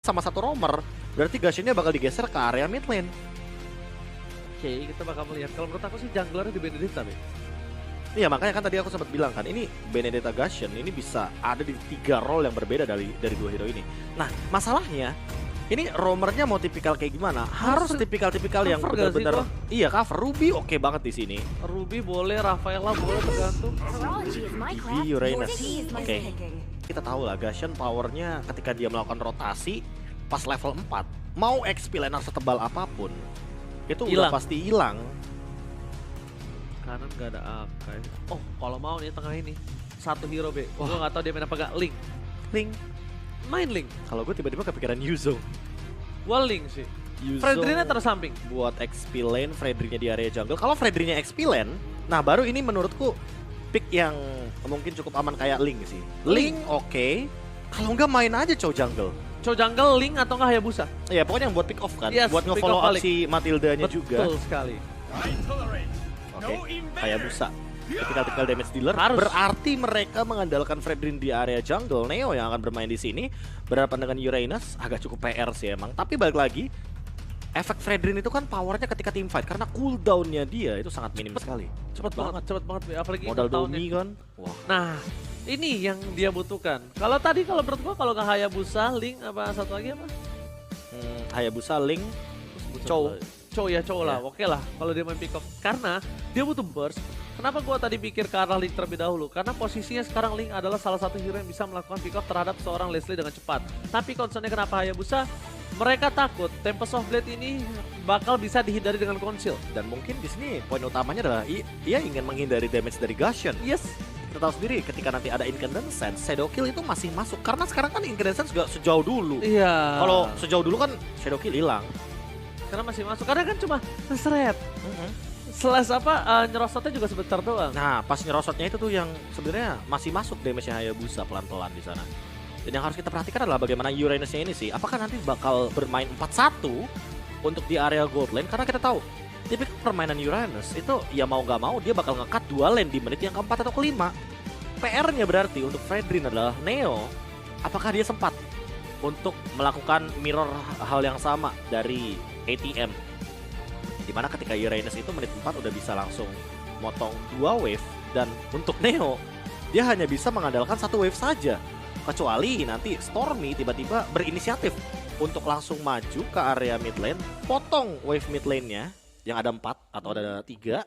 sama satu roamer, berarti Gashennya bakal digeser ke area mid lane. Oke, kita bakal melihat. Kalau menurut aku sih junglernya di Benedetta, Be. Iya, makanya kan tadi aku sempat bilang kan, ini Benedetta Gashen ini bisa ada di 3 role yang berbeda dari 2 hero ini. Nah, masalahnya ini roamernya mau tipikal kayak gimana? Harus tipikal-tipikal yang benar-benar iya cover. Ruby oke banget di sini. Ruby boleh, Rafaela boleh, tergantung. Vivi, Uranus. Oke. Kita tahu lah Gashen powernya ketika dia melakukan rotasi pas level 4, mau XP laner setebal apapun, itu udah pasti hilang. Kanan gak ada Akai. Oh, kalau mau nih tengah ini satu hero, Be. Gue gak tahu dia main apa gak. Link. Main Link. Kalau gue tiba-tiba kepikiran Yuzo. Gua Link sih. Fredry-nya tersamping. Buat XP lane, Fredry-nya di area jungle. Kalau Fredry-nya XP lane, nah baru ini menurutku pick yang mungkin cukup aman kayak Link sih. Link oke. Kalau enggak main aja Chow jungle. Chow jungle, Link atau nggak Hayabusa? Iya, pokoknya yang buat pick off kan. Yes, buat nge-follow up si Matilda-nya juga. Betul sekali. Oke, Hayabusa. Typical damage dealer. Berarti mereka mengandalkan Fredrin di area jungle. Neo yang akan bermain di sini. Berhadapan dengan Uranus agak cukup PR sih emang. Tapi balik lagi, efek Fredrin itu kan powernya ketika team fight. Karena cooldown-nya dia itu sangat minim sekali. Cepet banget. Apalagi modal Domi kan. Wah. Nah, ini yang dia butuhkan. Kalau tadi kalau menurut gua kalau nggak Hayabusa, Link apa satu lagi apa? Hayabusa, Link, Chow. Chow lah, oke lah kalau dia main pick off. Karena dia butuh burst. Kenapa gua tadi pikir ke arah Link terlebih dahulu? Karena posisinya sekarang Link adalah salah satu hero yang bisa melakukan pick off terhadap seorang Leslie dengan cepat. Tapi concernnya kenapa Hayabusa? Mereka takut Tempest of Blade ini bakal bisa dihindari dengan conceal. Dan mungkin di sini poin utamanya adalah ia ingin menghindari damage dari Gashen. Yes. Kita tahu sendiri ketika nanti ada Incandescence, Shadow Kill itu masih masuk. Karena sekarang kan Incandescence juga sejauh dulu. Iya. Kalau sejauh dulu kan Shadow Kill hilang. Karena masih masuk, karena kan cuma seret. Slash nyerosotnya juga sebentar doang. Nah, pas nyerosotnya itu tuh yang sebenarnya masih masuk damage-nya Hayabusa pelan-pelan di sana. Dan yang harus kita perhatikan adalah bagaimana Uranus-nya ini sih. Apakah nanti bakal bermain 4-1 untuk di area gold lane? Karena kita tahu, tipikal permainan Uranus itu ya mau nggak mau dia bakal nge-cut 2 lane di menit yang keempat atau kelima. PR-nya berarti untuk Fredrin adalah Neo, apakah dia sempat untuk melakukan mirror hal yang sama dari ATM? Dimana ketika Uranus itu menit 4 udah bisa langsung motong 2 wave. Dan untuk Neo, dia hanya bisa mengandalkan 1 wave saja. Kecuali nanti Stormy tiba-tiba berinisiatif untuk langsung maju ke area mid lane, potong wave mid lane-nya yang ada 4 atau ada 3,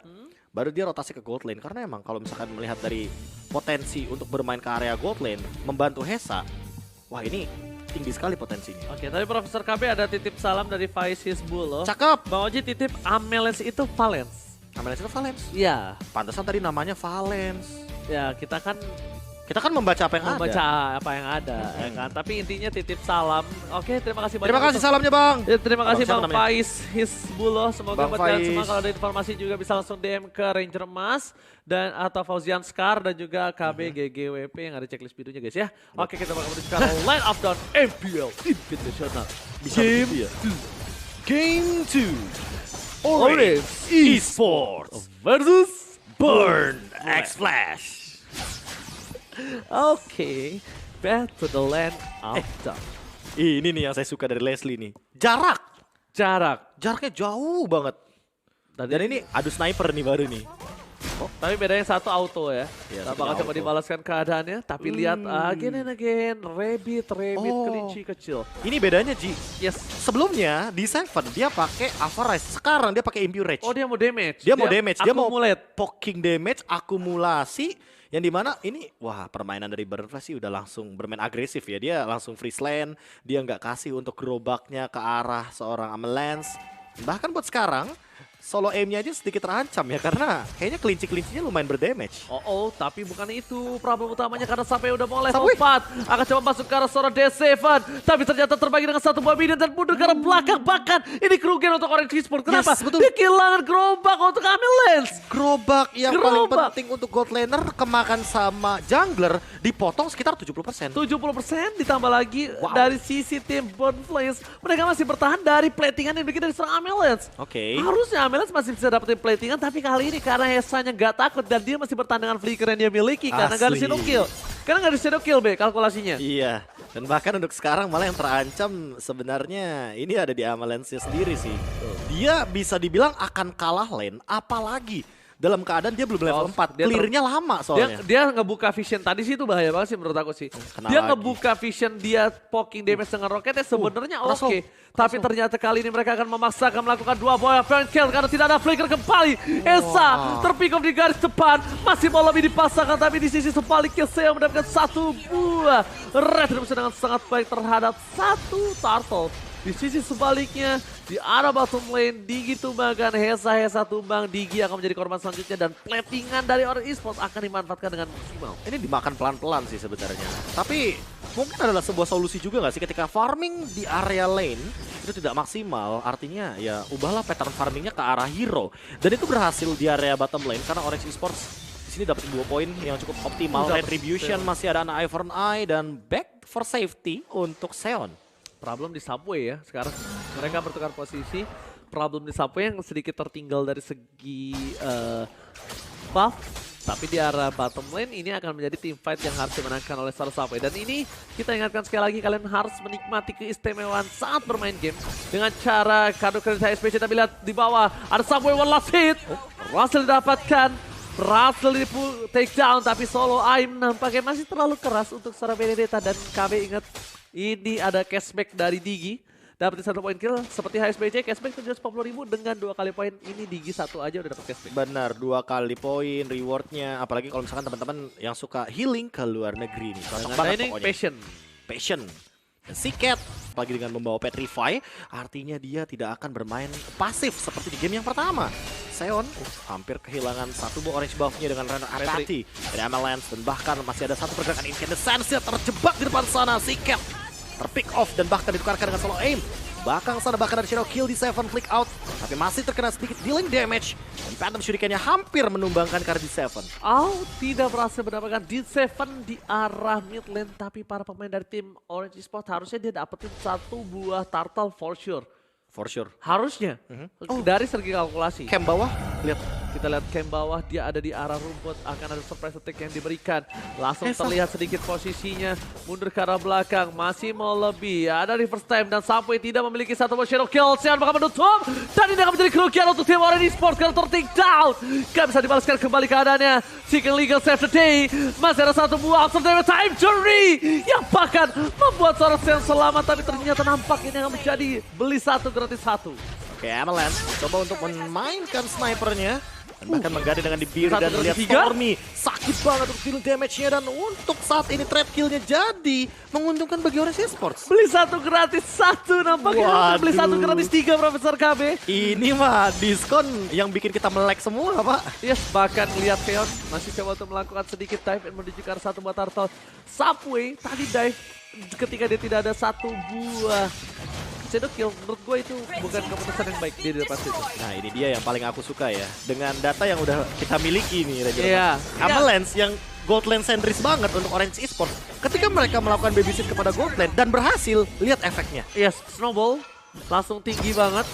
baru dia rotasi ke gold lane. Karena emang kalau misalkan melihat dari potensi untuk bermain ke area gold lane, membantu Hesa, wah ini tinggi sekali potensinya. Oke, tadi Profesor KB ada titip salam dari Faiz Hizbullah. Cakep! Bang Oji titip Amelens itu Valence. Amelens itu Valence? Iya. Pantesan tadi namanya Valence. Ya, kita kan membaca apa yang apa yang ada, ya kan? Tapi intinya titip salam. Oke, terima kasih banyak. Terima kasih salamnya, Bang. Ya, terima kasih Bang Faiz Hizbullah. Semoga buat kalian semua kalau ada informasi juga bisa langsung DM ke Ranger Mas dan atau Fauzian Scar dan juga KB GGWP yang ada checklist videonya guys ya. Oke, kita bakal menuju ke line up down MPL Invitational Game 2 Orange Esports versus Burn X Flash. Oke, back to the land of down. Ini nih yang saya suka dari Leslie nih. Jaraknya jauh banget. Dan ini adu sniper nih baru nih. Oh, tapi bedanya satu auto ya. Tak bakal coba dibalaskan keadaannya. Tapi lihat again and again. Rabbit kelinci kecil. Ini bedanya Ji. Yes. Sebelumnya di Seven dia pakai Avarice. Sekarang dia pakai Impure Rage. Oh, dia mau damage. Dia mau damage. Dia mau accumulate. poking damage, akumulasi. Yang dimana ini, wah permainan dari Burn Flash sih udah langsung bermain agresif ya. Dia langsung freeze lane. Dia nggak kasih untuk gerobaknya ke arah seorang Amelance. Bahkan buat sekarang, solo aim-nya aja sedikit terancam ya. Karena kayaknya kelinci-kelincinya lumayan berdamage. Tapi bukan itu problem utamanya karena sampai udah mau level 4. Akan coba masuk ke arah seorang D7. Tapi ternyata terbagi dengan satu buah minion dan mundur ke arah belakang. Bahkan ini kerugian untuk Orange Esports. Kenapa? Yes, betul. Dia kehilangan gerobak untuk Amelance. Gerobak yang paling penting untuk gold laner kemakan sama jungler dipotong sekitar 70%. 70% ditambah lagi dari sisi tim Burn Flames. Mereka masih bertahan dari platingan yang dibikin dari seorang Amelance. Oke. Harusnya Amelance masih bisa dapetin platingan, tapi kali ini karena Hesanya gak takut dan dia masih bertahan dengan flicker yang dia miliki karena gak ada shadow kill. Karena gak ada shadow kill, Be, kalkulasinya. Iya. Dan bahkan untuk sekarang malah yang terancam sebenarnya ini ada di Amalense sendiri sih. Dia bisa dibilang akan kalah lane, apalagi dalam keadaan dia belum level 4. Clear-nya lama soalnya. Dia ngebuka vision tadi sih itu bahaya banget sih menurut aku sih. Dia ngebuka vision, dia poking damage dengan roketnya sebenarnya oke. Tapi ternyata kali ini mereka akan memaksakan melakukan 2 buah point kill karena tidak ada flicker kembali. Esa terpick off di garis depan, masih mau lebih dipasangkan tapi di sisi sebaliknya saya mendapatkan 1 buah retribution dengan sangat baik terhadap 1 turtle. Di sisi sebaliknya, di arah bottom lane, Digi tumbangkan, Hesa tumbang, Digi akan menjadi korban selanjutnya dan platingan dari Orange Esports akan dimanfaatkan dengan maksimal. Ini dimakan pelan-pelan sih sebenarnya. Tapi mungkin adalah sebuah solusi juga nggak sih ketika farming di area lane itu tidak maksimal, artinya ya ubahlah pattern farmingnya ke arah hero. Dan itu berhasil di area bottom lane karena Orange Esports di sini dapat 2 poin yang cukup optimal. Retribution masih ada Eye for an Eye dan back for safety untuk Seon. Problem di subway ya sekarang. Mereka bertukar posisi. Problem di subway yang sedikit tertinggal dari segi buff. Tapi di arah bottom lane ini akan menjadi team fight yang harus dimenangkan oleh Star Subway. Dan ini kita ingatkan sekali lagi, kalian harus menikmati keistimewaan saat bermain game. Dengan cara kartu kredit HSBC, tapi lihat di bawah ada Subway one last hit. Berhasil didapatkan. Berhasil di take down, tapi solo Aim nampaknya masih terlalu keras untuk seorang Benedetta. Dan KB ingat, ini ada cashback dari Digi. Dapat 1 poin kill seperti HSBC, cashback 740.000 dengan 2 kali poin. Ini Digi 1 aja udah dapat cashback. Benar, 2 kali poin rewardnya. Apalagi kalau misalkan teman-teman yang suka healing ke luar negeri nih. Cocok banget ini pokoknya. Passion. Siket, apalagi dengan membawa Petrify, artinya dia tidak akan bermain pasif seperti di game yang pertama. Seon hampir kehilangan 1 buah orange buff-nya dengan Renner Apathy dari Amalense. Dan bahkan masih ada 1 pergerakan Incandescence yang terjebak di depan sana. Siket terpick off dan bahkan ditukarkan dengan solo aim. Bahkan sana bahkan ada Shadow Kill di Seven flick out. Tapi masih terkena sedikit dealing damage. Dan Phantom Shuriken-nya hampir menumbangkan Cardi Seven. Tidak berhasil mendapatkan D7 di arah mid lane. Tapi para pemain dari tim Orange Esports harusnya dia dapetin 1 buah turtle for sure. For sure. Harusnya. Dari segi kalkulasi. Camp bawah, lihat. Kita lihat camp bawah, dia ada di arah rumput, akan ada surprise attack yang diberikan. Langsung terlihat sedikit posisinya, mundur ke arah belakang, masih mau lebih. Ada reverse time dan Subway tidak memiliki 1 buah shadow kill. Seon bakal menutup, dan ini akan menjadi kerugian untuk tim Orange Esports karena ter-take down. Gak bisa dibalaskan kembali keadaannya. Chicken Legal save the day, masih ada 1 buah observation time jury yang bahkan membuat seorang Seon selamat, tapi ternyata nampak ini akan menjadi beli 1 gratis 1. Oke, Amalense coba untuk memainkan snipernya. Dan bahkan menggali dengan di biru dan lihat Stormy. Sakit banget untuk deal damage-nya. Dan untuk saat ini trade kill-nya jadi menguntungkan bagi Orange Esports. Beli 1 gratis 1 nampaknya. Beli 1 gratis 3 Profesor KB. Ini mah diskon yang bikin kita melek semua Pak. Yes, bahkan lihat Seon masih coba untuk melakukan sedikit dive and menuju ke arah 1 buah turtle. Subway tadi dive ketika dia tidak ada 1 buah shadow kill. Menurut gue itu bukan keputusan yang baik dia di depan situ. Nah ini dia yang paling aku suka ya. Dengan data yang udah kita miliki nih Ranger. Iya. Amalense yang gold lane sentris banget untuk Orange Esports. Ketika mereka melakukan babysit kepada gold lane dan berhasil, lihat efeknya. Yes, snowball langsung tinggi banget.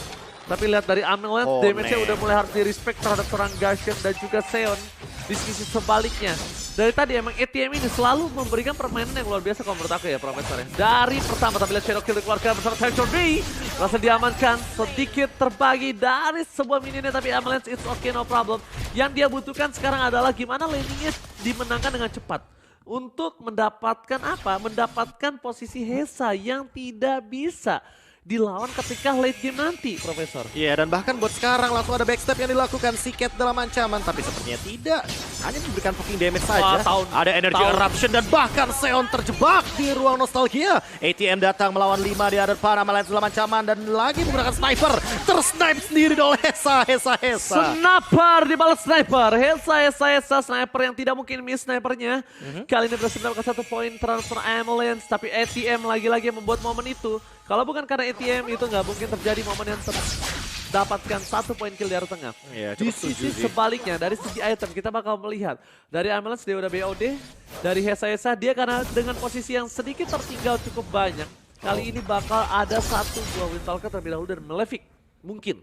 Tapi lihat dari Amalense, damage-nya udah mulai harus di-respect terhadap seorang Gashen dan juga Seon. Di sisi sebaliknya, dari tadi emang ATM ini selalu memberikan permainan yang luar biasa kalau menurut aku ya Profesor ya. Dari pertama tapi lihat Shadow Kill dikeluarkan bersama Temptor B. Langsung diamankan, sedikit terbagi dari sebuah minionnya tapi Amalense it's okay no problem. Yang dia butuhkan sekarang adalah gimana landingnya dimenangkan dengan cepat. Untuk mendapatkan apa? Mendapatkan posisi Hesa yang tidak bisa dilawan ketika late game nanti, Profesor. Iya, dan bahkan buat sekarang langsung ada backstep yang dilakukan Siket dalam ancaman, tapi sepertinya tidak. Hanya diberikan poking damage saja. Ada energy eruption dan bahkan Seon terjebak di ruang nostalgia. ATM datang melawan 5 di hadapan Amalense dalam ancaman dan lagi menggunakan sniper. Tersnipe sendiri oleh Hesa. Sniper dibalas sniper. Hesa sniper yang tidak mungkin miss snipernya. Kali ini berhasil mendapatkan 1 poin transfer Amalense, tapi ATM lagi-lagi membuat momen itu. Kalau bukan karena ATM itu nggak mungkin terjadi momen yang dapatkan 1 poin kill di arah tengah. Ya, di sisi sebaliknya dari segi item kita bakal melihat dari Amalense dia udah BOD, dari Hesa dia karena dengan posisi yang sedikit tertinggal cukup banyak. Kali ini bakal ada 1 buah Windtalker terlebih dahulu dan Malefic mungkin.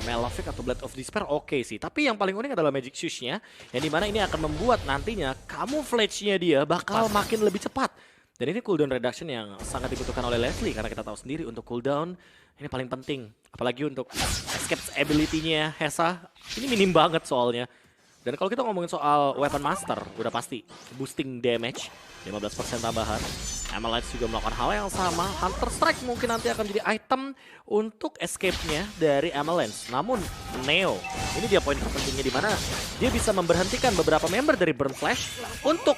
Malefic atau Blade of Despair oke sih, tapi yang paling unik adalah Magic Shoes-nya yang dimana ini akan membuat nantinya camouflage-nya dia bakal makin lebih cepat. Dan ini cooldown reduction yang sangat dibutuhkan oleh Leslie karena kita tahu sendiri untuk cooldown ini paling penting. Apalagi untuk escape ability-nya Hesa, ini minim banget soalnya. Dan kalau kita ngomongin soal weapon master, udah pasti boosting damage 15% tambahan. Amalanth juga melakukan hal yang sama. Hunter Strike mungkin nanti akan jadi item untuk escape-nya dari Amalanth. Namun Neo, ini dia poin terpentingnya di mana dia bisa memberhentikan beberapa member dari Burn Flash untuk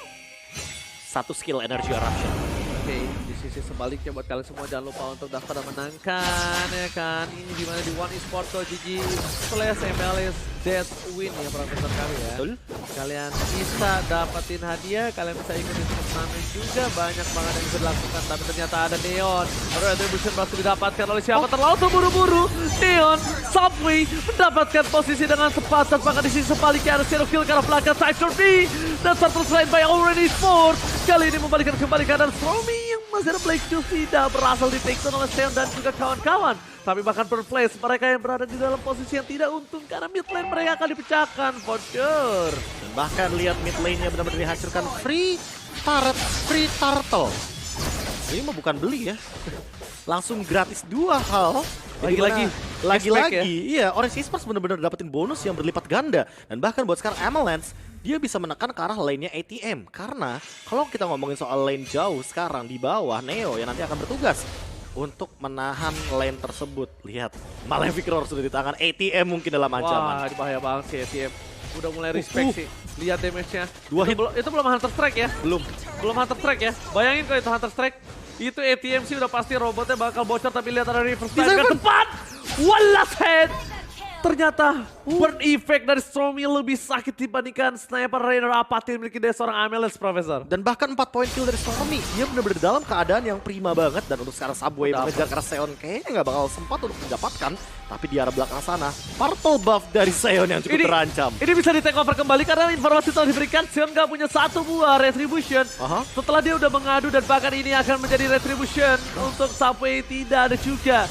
satu skill Energy Eruption. Oke, di sisi sebaliknya buat kalian semua jangan lupa untuk daftar dan menangkan ya kan. Ini dimana di One Esports GG/MLS Death Win ya profesor kami ya. Betul. Kalian bisa dapetin hadiah, kalian bisa ikutin turnamen juga, banyak banget yang bisa dilakukan. Tapi ternyata ada Neon, Retribution masih didapatkan oleh siapa? Terlalu terburu-buru. Neon, Subway mendapatkan posisi dengan cepat. Bahkan di sisi sebaliknya ada Zero Kill karena belakang Cypher B. Dan satu selain by Already Sport. Kali ini membalikan kembali keadaan Stormy yang masih ada Black Juice tidak berhasil di take down oleh Seon dan juga kawan-kawan. Tapi bahkan per place mereka yang berada di dalam posisi yang tidak untung karena mid lane mereka akan dipecahkan for sure. Dan bahkan lihat mid lane-nya benar-benar dihancurkan. Free turtle. Ini mah bukan beli ya. Langsung gratis 2 hal. Lagi-lagi, iya, Orange Esports benar-benar dapetin bonus yang berlipat ganda. Dan bahkan buat sekarang Amalanth, dia bisa menekan ke arah lane-nya ATM. Karena kalau kita ngomongin soal lane jauh sekarang di bawah, Neo yang nanti akan bertugas untuk menahan lane tersebut. Lihat, Malefic Roar sudah di tangan ATM mungkin dalam ancaman. Wah, ini bahaya banget sih ATM. Udah mulai respect sih. Lihat damage-nya. 2 hit. Itu belum Hunter Strike ya? Belum. Belum Hunter Strike ya? Bayangin kalau itu Hunter Strike, itu ATM sih udah pasti robotnya bakal bocor, tapi lihat ada reverse fire ke depan. One last head. Ternyata burn effect dari Stormy lebih sakit dibandingkan sniper Rainer Apathy yang dimiliki dari seorang Amalanth, Profesor. Dan bahkan 4 poin kill dari Stormy. Dia benar-benar dalam keadaan yang prima banget. Dan untuk sekarang Subway mengejar karena Seon kayaknya nggak bakal sempat untuk mendapatkan. Tapi di arah belakang sana, purple buff dari Seon yang cukup terancam. Ini bisa di take over kembali karena informasi telah diberikan. Seon nggak punya 1 buah Retribution. Setelah dia udah mengadu dan bahkan ini akan menjadi Retribution. Untuk Subway tidak ada juga.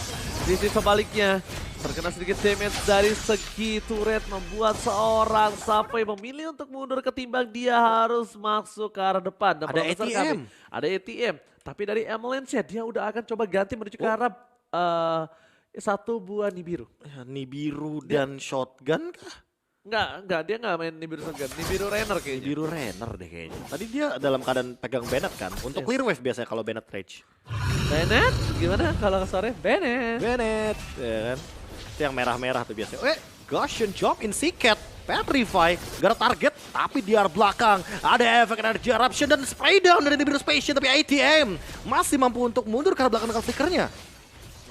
Di sisi sebaliknya, terkena sedikit damage dari segi turret membuat seorang Subway memilih untuk mundur ketimbang dia harus masuk ke arah depan. Dan ada ATM. Ada ATM. Tapi dari Amalanth dia udah akan coba ganti menuju ke arah 1 buah Nibiru. Nibiru dan shotgun kah? Enggak, dia enggak main Nibiru shotgun. Nibiru Rainer kayaknya. Nibiru Rainer deh kayaknya. Tadi dia dalam keadaan pegang Bennett kan. Untuk clear wave biasanya kalau Bennett rage. Bennett? Gimana kalau sore? Bennett. Ya kan? Itu yang merah-merah tuh biasanya. Gaussian Jump in Seacat. Petrify, gak ada target, tapi di arah belakang ada efek energy eruption dan spray down dari Nibiru Spation, tapi ATM masih mampu untuk mundur karena belakang flickernya.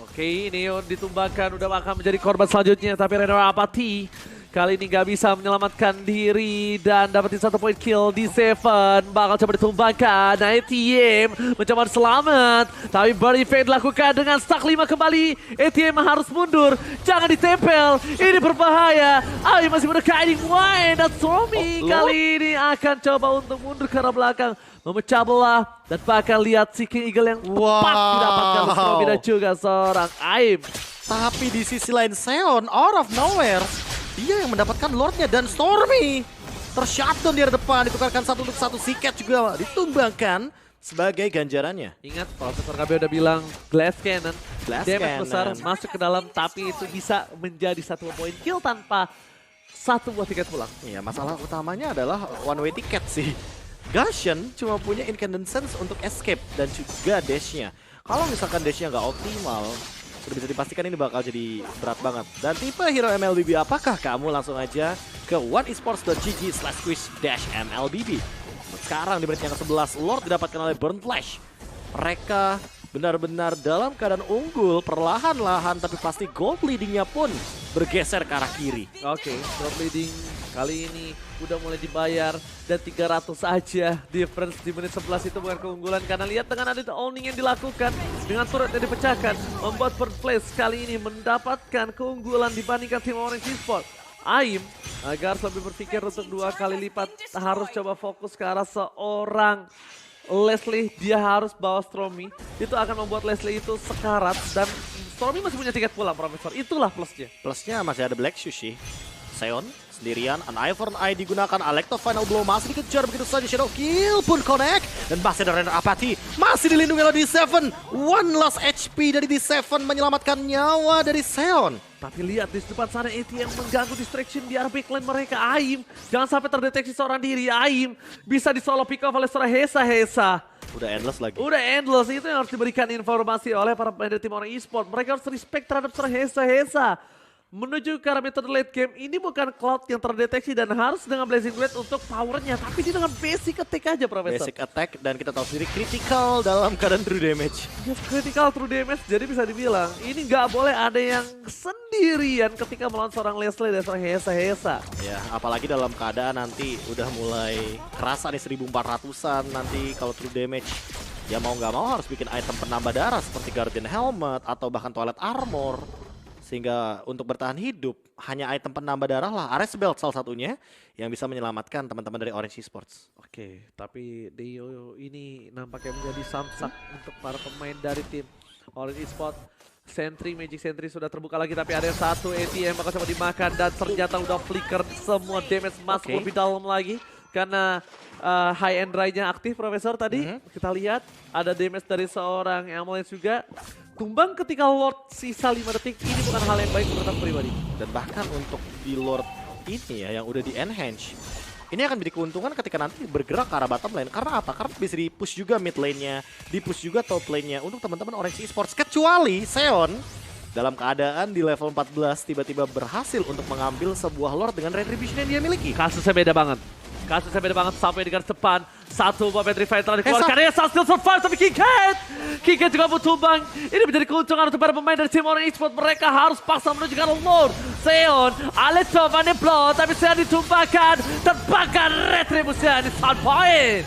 Oke, Neon ditumbangkan, udah akan menjadi korban selanjutnya, tapi Rainer Apathy kali ini gak bisa menyelamatkan diri dan dapetin 1 poin kill di Seven. Bakal coba ditumbangkan. Nah, ATM mencoba selamat. Tapi Burn Effect dilakukan dengan stack 5 kembali. ATM harus mundur. Jangan ditempel. Ini berbahaya. Ayo masih mendekati Wayne dan Stormy kali ini akan coba untuk mundur ke arah belakang. Memecah belah. Dan bahkan lihat si King Eagle yang tepat didapatkan Stormy dan juga seorang Aim. Tapi di sisi lain Seon out of nowhere, dia yang mendapatkan Lordnya dan Stormy tershutdown di depan, ditukarkan 1 untuk 1. Seacat juga ditumbangkan sebagai ganjarannya. Ingat, Profesor KB udah bilang Glass Cannon, damage besar masuk ke dalam, tapi itu bisa menjadi 1 poin kill tanpa 1 buah tiket pulang. Iya, masalah utamanya adalah one way ticket sih. Gaussian cuma punya incandescence untuk escape dan juga dashnya. Kalau misalkan dashnya nggak optimal, sudah bisa dipastikan ini bakal jadi berat banget. Dan tipe hero MLBB apakah? Kamu langsung aja ke oneesports.gg/quiz-mlbb. Sekarang di menit yang ke-11, Lord didapatkan oleh Burn Flash. Mereka benar-benar dalam keadaan unggul, perlahan-lahan, tapi pasti gold leadingnya pun bergeser ke arah kiri. Oke, gold leading kali ini udah mulai dibayar dan 300 aja difference di menit 11 itu bukan keunggulan karena lihat dengan ada owning yang dilakukan dengan turret yang dipecahkan membuat Burn Flash kali ini mendapatkan keunggulan dibandingkan tim Orange Esports. Aim agar lebih berpikir untuk 2 kali lipat harus coba fokus ke arah seorang Leslie, dia harus bawa Stormy. Itu akan membuat Leslie itu sekarat dan Stormy masih punya tiket pulang, Profesor. Itulah plusnya. Plusnya masih ada Black Shoes sih. Seon sendirian, an eye for an eye digunakan, Alecto final blow masih dikejar begitu saja, Shadow Kill pun connect. Dan masih ada Renner Apathy, masih dilindungi oleh D7. One last HP dari D7 menyelamatkan nyawa dari Seon. Tapi lihat di depan sana ATM mengganggu distraction di arah backline mereka. Aim, jangan sampai terdeteksi seorang diri. Aim bisa di solo pick off oleh seorang Hesa. Udah endless lagi. Udah endless, itu yang harus diberikan informasi oleh para pemain dari tim orang e-sport. Mereka harus respect terhadap seorang Hesa. Menuju ke arah metode late game, ini bukan Cloud yang terdeteksi dan harus dengan Blazing Blade untuk powernya. Tapi dia dengan basic attack aja, Profesor. Basic attack dan kita tahu sendiri critical dalam keadaan true damage. Yes, critical true damage, jadi bisa dibilang ini nggak boleh ada yang sendirian ketika melawan seorang Leslie dan seorang Hesa. Ya, apalagi dalam keadaan nanti udah mulai kerasa nih 1400-an nanti kalau true damage. Ya mau nggak mau harus bikin item penambah darah seperti Guardian Helmet atau bahkan Toilet Armor. Sehingga untuk bertahan hidup hanya item penambah darah lah, Ares Belt salah satunya yang bisa menyelamatkan teman-teman dari Orange Esports. Oke, tapi Dio ini nampaknya menjadi samsak untuk para pemain dari tim Orange Esports. Magic Sentry sudah terbuka lagi, tapi ada satu ATM bakal coba dimakan dan ternyata udah flicker semua damage masuk lebih dalam lagi. Karena high end dry-nya aktif, Profesor tadi. Kita lihat ada damage dari seorang Ambulance juga. Tumbang ketika Lord sisa 5 detik, ini bukan hal yang baik menurut aku pribadi. Dan bahkan untuk di Lord ini ya yang udah di enhance, ini akan menjadi keuntungan ketika nanti bergerak ke arah bottom lane. Karena apa? Karena bisa di-push juga mid lane-nya, di-push juga top lane-nya untuk teman-teman Orange Esports. Kecuali Seon dalam keadaan di level 14 tiba-tiba berhasil untuk mengambil sebuah Lord dengan retribution yang dia miliki. Kasusnya beda banget sampai di garis depan. Satu buah Battery Fighter dikeluarkan. Hesa still survive tapi Kiket juga butuh tumbang. Ini menjadi keuntungan untuk para pemain dari tim Orange Esports. Mereka harus paksa menuju ke Lord. Seon, Aleto, Vaniplo, tapi Seon ditumbangkan. Terbakar retribusi di start point.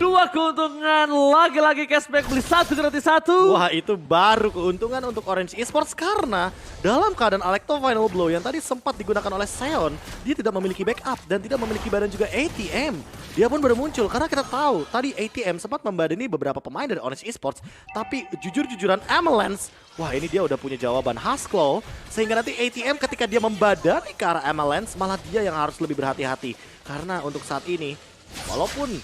Dua keuntungan, lagi-lagi cashback beli satu gratis satu. Wah, itu baru keuntungan untuk Orange Esports karena dalam keadaan Alecto Final Blow yang tadi sempat digunakan oleh Seon, dia tidak memiliki backup dan tidak memiliki badan juga ATM. Dia pun baru muncul karena kita tahu tadi ATM sempat membadani beberapa pemain dari Orange Esports, tapi jujur-jujuran Amalance, wah ini dia udah punya jawaban Haskell, sehingga nanti ATM ketika dia membadani ke arah Amalance, malah dia yang harus lebih berhati-hati. Karena untuk saat ini, walaupun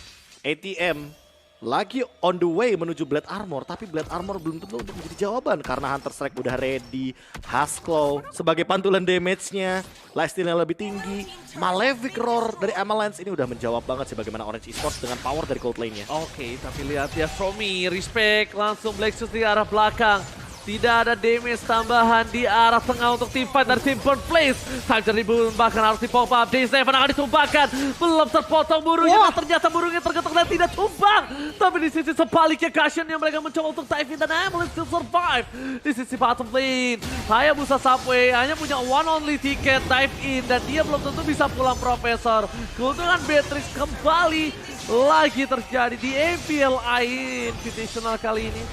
ATM lagi on the way menuju Blade Armor, tapi Blade Armor belum tentu untuk menjadi jawaban karena Hunter Strike udah ready, Haskell sebagai pantulan damage-nya, lifesteal-nya lebih tinggi, Malefic Roar dari Amalance ini udah menjawab banget sih bagaimana Orange Esports dengan power dari cold lane-nya. Oke, tapi lihat ya Fromi, respect langsung Black Shoes di arah belakang. Tidak ada damage tambahan di arah tengah untuk tim fight dari tim Burn Place. Tiger Rebound bahkan harus di pop up. D7 akan ditumbangkan. Belum terpotong burungnya. Ternyata burungnya tergetok dan tidak tumbang. Tapi di sisi sebaliknya Cushion yang mereka mencoba untuk dive in dan Ambulance still survive. Di sisi bottom lane. Hayabusa Subway hanya punya one only ticket dive in. Dan dia belum tentu bisa pulang Profesor. Keuntungan Beatrix kembali lagi terjadi di MPLI Invitational kali ini.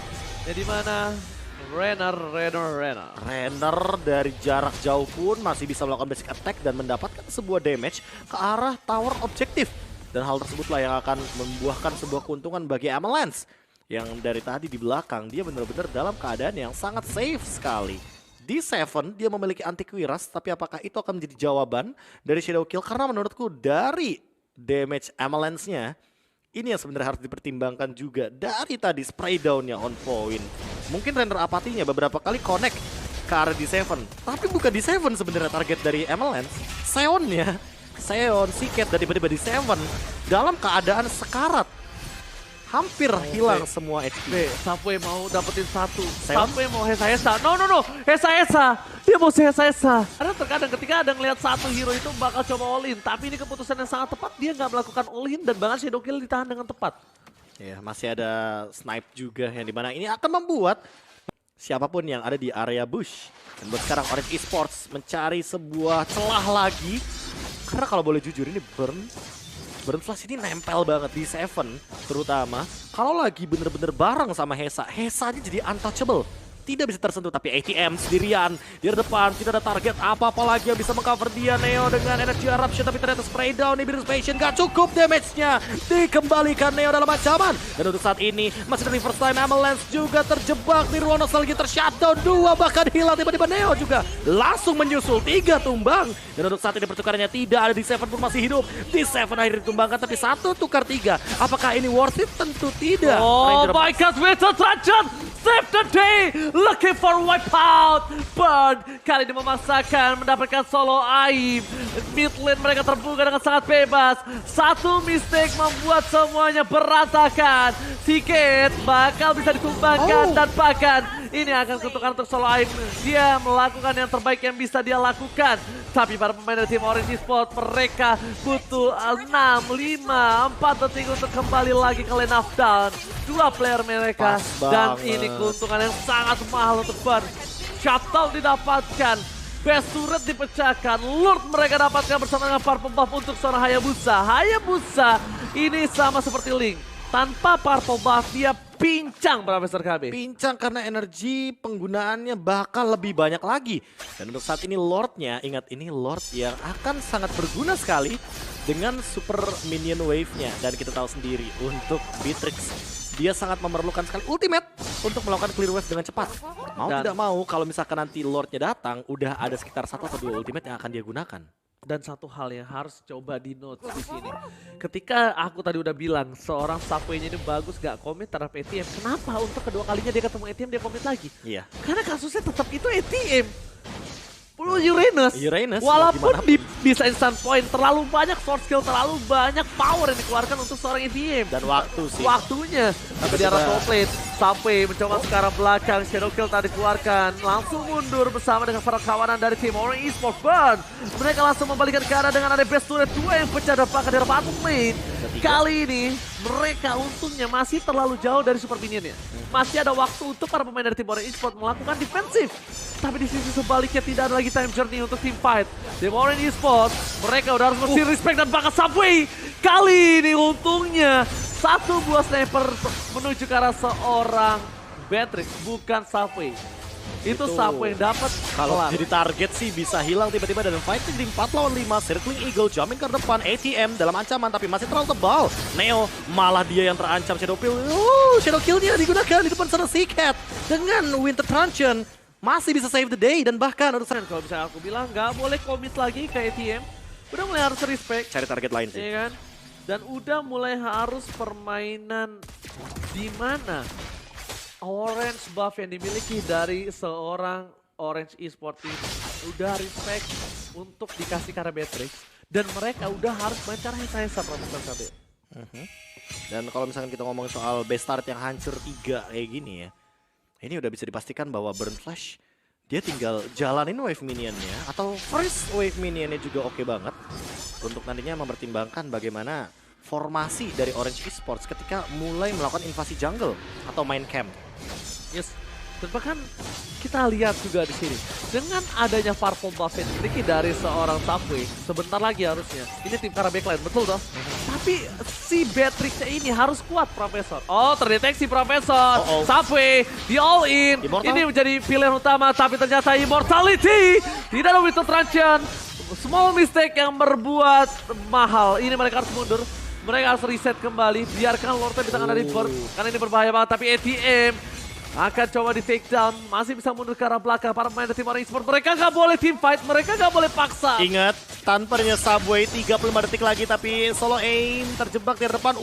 Ya dimana Renner dari jarak jauh pun masih bisa melakukan basic attack dan mendapatkan sebuah damage ke arah tower objektif. Dan hal tersebutlah yang akan membuahkan sebuah keuntungan bagi Amalance. Yang dari tadi di belakang dia benar-benar dalam keadaan yang sangat safe sekali. Di 7 dia memiliki anti-Quiras, tapi apakah itu akan menjadi jawaban dari Shadow Kill? Karena menurutku dari damage Amalance-nya, ini yang sebenarnya harus dipertimbangkan juga. Dari tadi spray down-nya on point. Mungkin render apatinya beberapa kali connect ke arah D7. Tapi bukan D7 sebenarnya target dari Amalance. Seon-nya. Seon, Siket, dan tiba-tiba D7 dalam keadaan sekarat. Hampir hilang semua HP. Subway mau dapetin satu. Subway mau Hesa. No. Hesa. Dia mau Hesa. Karena terkadang ketika ada ngelihat satu hero itu bakal coba all in. Tapi ini keputusan yang sangat tepat. Dia nggak melakukan all in dan bahkan Shadow Kill ditahan dengan tepat. Ya, masih ada snipe juga yang dimana ini akan membuat siapapun yang ada di area bush. Dan buat sekarang Orange Esports mencari sebuah celah lagi. Karena kalau boleh jujur ini Burn Flash ini nempel banget di 7 terutama. Kalau lagi bener-bener bareng sama Hesa aja jadi untouchable. tidak bisa tersentuh. Tapi ATM sendirian di depan, tidak ada target apa-apa lagi yang bisa mengcover dia. Neo dengan energy eruption, tapi ternyata spray down nih Virus Passion, gak cukup damage-nya. Dikembalikan Neo dalam ancaman. Dan untuk saat ini masih dari first time Avalanche juga terjebak di ruang nostalgia, tershutdown 2 bahkan hilang. Tiba-tiba Neo juga langsung menyusul 3 tumbang. Dan untuk saat ini pertukarannya tidak ada. Di Seven pun masih hidup. Di Seven akhirnya ditumbangkan, tapi 1 tukar 3. Apakah ini worth it? Tentu tidak. Oh my god, Winter Trajan! Save the day! Looking for wipeout! Burn kali ini memaksakan mendapatkan solo Aim. Mid lane mereka terbuka dengan sangat bebas. 1 mistake membuat semuanya berantakan. Tiket bakal bisa ditumbangkan dan bahkan ini akan kutukan untuk solo Aim. Dia melakukan yang terbaik yang bisa dia lakukan. Tapi para pemain dari tim Orange Esports mereka butuh 6, 5, 4 detik untuk kembali lagi ke lane of down. 2 player mereka dan ini keuntungan yang sangat mahal untuk Burn. Shutdown didapatkan, best turret dipecahkan, Lord mereka dapatkan bersama dengan Purple Buff untuk seorang Hayabusa. Hayabusa ini sama seperti Link, tanpa Purple Buff dia pincang Profesor KB. Pincang karena energi penggunaannya bakal lebih banyak lagi. Dan untuk saat ini Lordnya, ingat ini Lord yang akan sangat berguna sekali dengan super minion wave-nya. Dan kita tahu sendiri untuk Beatrix, dia sangat memerlukan sekali ultimate untuk melakukan clear wave dengan cepat. Mau tidak mau kalau misalkan nanti Lordnya datang, udah ada sekitar 1 atau 2 ultimate yang akan dia gunakan. Dan satu hal yang harus coba di notes di sini. Ketika aku tadi udah bilang seorang Subway-nya ini bagus gak komit terhadap ATM. Kenapa untuk kedua kalinya dia ketemu ATM dia komit lagi? Iya. Karena kasusnya tetap itu ATM. Uranus. Walaupun bisa instant point, terlalu banyak sword skill, terlalu banyak power yang dikeluarkan untuk seorang ATM. Dan waktu sih. Waktunya. Tapi di arah top lane, Subway mencoba ke arah belakang, Shadow Kill tadi dikeluarkan. Langsung mundur bersama dengan para kawanan dari tim Orange Esports. Burn. Mereka langsung membalikan ke arah dengan ada best turret 2 yang pecah dan bahkan di arah bottom lane. Kali ini mereka untungnya masih terlalu jauh dari super minionnya. Masih ada waktu untuk para pemain dari tim Orange Esports melakukan defensif. Tapi di sisi sebaliknya tidak ada lagi time journey untuk team fight. Tim Orange Esports mereka udah harus mesti respect dan bakal Subway. Kali ini untungnya 1 buah sniper menuju ke arah seorang Beatrix, bukan Subway. Itu Subway yang dapat. Kalau jadi target sih bisa hilang tiba-tiba dan fighting di 4 lawan 5. Circling Eagle jumping ke depan, ATM dalam ancaman tapi masih terlalu tebal. Neo malah dia yang terancam Shadow Kill. Shadow Kill-nya digunakan di depan sana Seacat dengan Winter Truncheon. Masih bisa save the day dan bahkan kalau bisa aku bilang nggak boleh commit lagi ke ATM. Udah mulai harus respect. Cari target lain sih. Iya kan? Dan udah mulai harus permainan di mana orange buff yang dimiliki dari seorang Orange Esports ini udah respect untuk dikasih cara Beatrix. Dan mereka udah harus main cara Hesa Profesor KB. Dan kalau misalkan kita ngomong soal best start yang hancur 3 kayak gini ya. Ini udah bisa dipastikan bahwa Burn Flash dia tinggal jalanin wave minionnya atau first wave minionnya juga oke banget untuk nantinya mempertimbangkan bagaimana formasi dari Orange Esports ketika mulai melakukan invasi jungle atau main camp. Yes. Dan bahkan kita lihat juga di sini dengan adanya Purple Buff yang dimiliki dari seorang Subway, sebentar lagi harusnya ini tim Kara backline, betul toh? Tapi si Beatrix ini harus kuat Profesor. Oh, terdeteksi Profesor. Subway di all in. Immortal. Ini menjadi pilihan utama tapi ternyata Immortality. Tidak ada Winter Truncheon. Small mistake yang berbuat mahal. Ini mereka harus mundur. Mereka harus reset kembali. Biarkan Lordnya di tangan dari Burn. Karena ini berbahaya banget. Tapi ATM akan coba di take down. Masih bisa mundur ke arah belakang. Para pemain dari tim Orange Esports. Mereka nggak boleh team fight. Mereka nggak boleh paksa. Ingat, tanpernya Subway 35 detik lagi. Tapi solo aim terjebak di depan.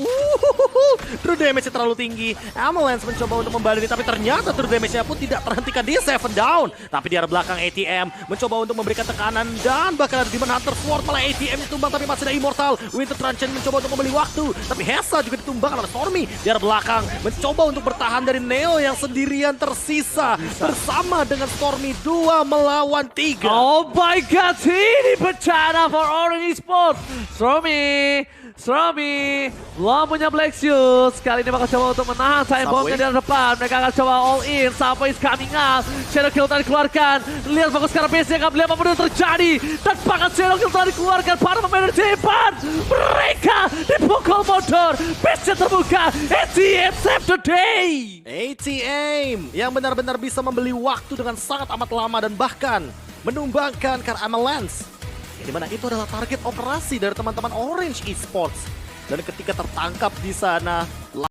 True damage-nya terlalu tinggi. Avalanche mencoba untuk membaleni. Tapi ternyata true damage-nya pun tidak terhentikan di 7 down. Tapi di arah belakang ATM mencoba untuk memberikan tekanan. Dan bahkan ada Demon Hunter Sword. Malah ATM ditumbang tapi masih ada Immortal. Winter Truncheon mencoba untuk membeli waktu. Tapi Hesa juga ditumbang oleh Stormy. Di arah belakang mencoba untuk bertahan dari Neo yang sendirian tersisa. Bersama dengan Stormy 2 melawan 3. Oh my god, ini bencana for Orange Esports. Stormy Stromy belum punya Black Shoes. Kali ini bakal coba untuk menahan sayang bomnya di depan. Mereka akan coba all in. Sampai is coming up. Shadow Kill telah dikeluarkan. Lihat fokus sekarang base-nya. Akan melihat apa yang terjadi. Dan bahkan Shadow Kill telah dikeluarkan. Para pemain dari J4. Mereka dipukul mundur. Base-nya terbuka. ATM save the day. ATM yang benar-benar bisa membeli waktu dengan sangat amat lama dan bahkan menumbangkan Car Avalanche. Di mana itu adalah target operasi dari teman-teman Orange Esports. Dan ketika tertangkap di sana,